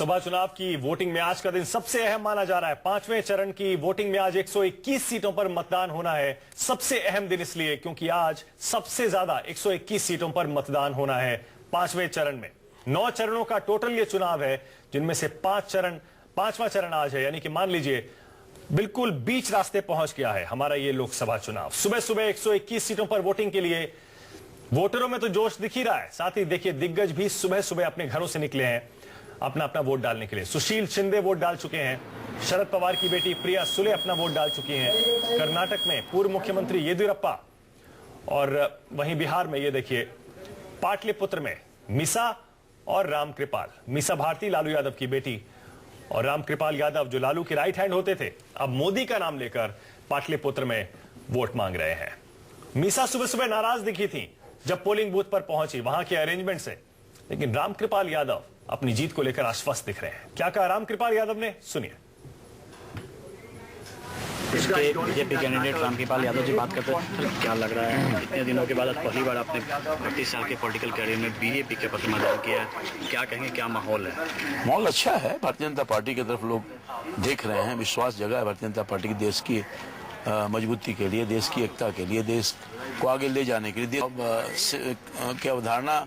लोकसभा चुनाव की वोटिंग में आज का दिन सबसे अहम माना जा रहा है। 5वें चरण की वोटिंग में आज 121 सीटों पर मतदान होना है। सबसे अहम दिन इसलिए क्योंकि आज सबसे ज्यादा 121 सीटों पर मतदान होना है 5वें चरण में। 9 चरणों का टोटल ये चुनाव है, जिनमें से 5वां चरण आज है, यानी कि मान लीजिए बिल्कुल बीच रास्ते पहुंच गया है हमारा ये लोकसभा चुनाव। सुबह सुबह 121 सीटों पर वोटिंग के लिए वोटरों में तो जोश दिख ही रहा है, साथ ही देखिए दिग्गज भी सुबह सुबह अपने घरों से निकले हैं अपना अपना वोट डालने के लिए। सुशील शिंदे वोट डाल चुके हैं, शरद पवार की बेटी प्रिया सुले अपना वोट डाल चुकी हैं, कर्नाटक में पूर्व मुख्यमंत्री येदियुरप्पा, और वहीं बिहार में ये देखिए पाटलिपुत्र में मीसा और रामकृपाल। मीसा भारती लालू यादव की बेटी और रामकृपाल यादव जो लालू के राइट हैंड होते थे, अब मोदी का नाम लेकर पाटलिपुत्र में वोट मांग रहे हैं। मीसा सुबह सुबह नाराज दिखी थी जब पोलिंग बूथ पर पहुंची वहां के अरेंजमेंट से, लेकिन रामकृपाल यादव अपनी जीत को लेकर आश्वस्त दिख रहे हैं। क्या कहा रामकृपाल यादव ने, सुनिए। इसके बीजेपी कैंडिडेट रामकृपाल यादव जी बात करते हैं। क्या लग रहा है, इतने दिनों के बाद आज पहली बार आपने 32 साल के पॉलिटिकल करियर में बीजेपी के पक्ष में मतदान किया है, क्या कहेंगे, क्या माहौल है? माहौल अच्छा है। भारतीय जनता पार्टी की तरफ लोग देख रहे हैं, विश्वास जगा है भारतीय जनता पार्टी की देश की मजबूती के लिए, देश की एकता के लिए, देश को आगे ले जाने के लिए। की अवधारणा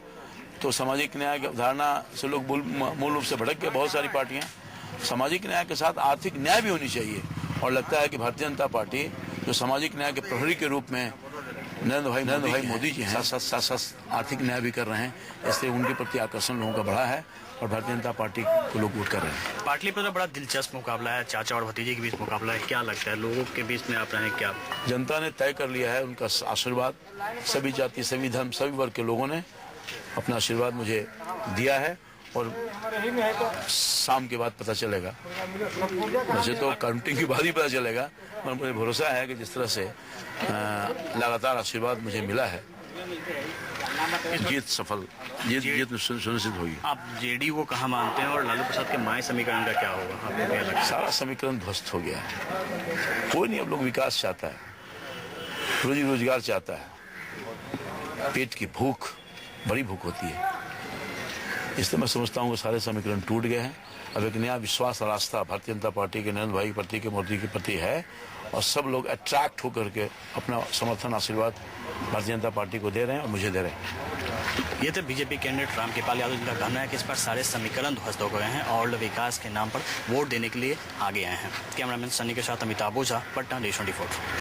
तो सामाजिक न्याय की अवधारणा से लोग मूल रूप से भटक के, बहुत सारी पार्टियां, सामाजिक न्याय के साथ आर्थिक न्याय भी होनी चाहिए, और लगता है कि भारतीय जनता पार्टी जो सामाजिक न्याय के प्रहरी के रूप में नरेंद्र भाई मोदी जी हैं, साथ आर्थिक न्याय भी कर रहे हैं, इसलिए उनके प्रति आकर्षण लोगों का बढ़ा है और भारतीय जनता पार्टी को लोग वोट कर रहे हैं। पाटलिपुत्र बड़ा दिलचस्प मुकाबला है, चाचा और भतीजे के बीच मुकाबला है, क्या लगता है लोगों के बीच में आप रहे, क्या जनता ने तय कर लिया है? उनका आशीर्वाद, सभी जाति, सभी धर्म, सभी वर्ग के लोगों ने अपना आशीर्वाद मुझे दिया है, और शाम के बाद पता चलेगा, वैसे तो काउंटिंग के बाद ही पता चलेगा, पर मुझे भरोसा है कि जिस तरह से लगातार आशीर्वाद मुझे मिला है, जीत सुनिश्चित होगी। आप जेडीयू को कहाँ मानते हैं, और लालू प्रसाद के माय समीकरण का क्या होगा, आपको क्या लगता है? सारा समीकरण ध्वस्त हो गया है। कोई नहीं अब लोग विकास चाहता है, रोजी रोजगार चाहता है, पेट की भूख, बड़ी भूख होती है, इसलिए मैं समझता हूँ कि सारे समीकरण टूट गए हैं। अब एक नया विश्वास और आस्था भारतीय जनता पार्टी के, नरेंद्र भाई के प्रति, के मोदी के प्रति है, और सब लोग अट्रैक्ट होकर के अपना समर्थन, आशीर्वाद भारतीय जनता पार्टी को दे रहे हैं और मुझे दे रहे हैं। ये तो बीजेपी कैंडिडेट रामकृपाल यादव जी का कहना है कि इस पर सारे समीकरण ध्वस्त हो गए हैं और विकास के नाम पर वोट देने के लिए आगे आए हैं। कैमरामैन सनी के साथ अमिताभ ओझा, पटना, News 24।